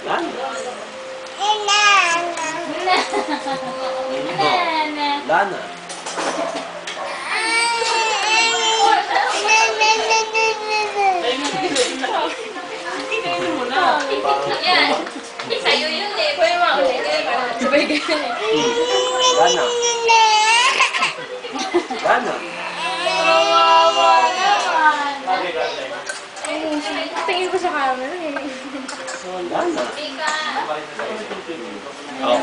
Lana. Lana. Lana. Yan. Sa'yo yun eh. Pwede mo ako sabay ganyan. Lana. Lana. Kawawa naman. Tingin ko sa camera eh. Lana. Mika. Oh.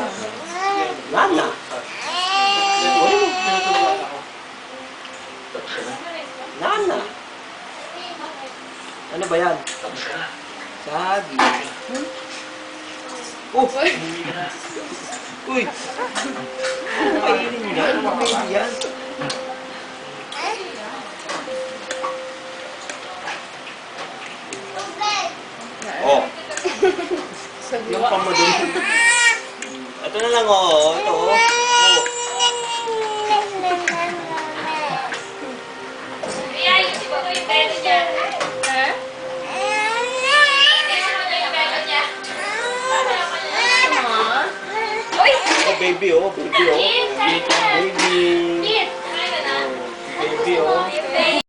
Lana. Lana. Ano ba yan? Sabi. Oh! Uy! Ano kainin yan? Ano kainin yan? Oh! Yung pamadun. Ito na lang oh. Ito oh. Kaya yung si Bato yung pwede niya. Ha? Uy! Oh baby oh. Baby oh. Baby.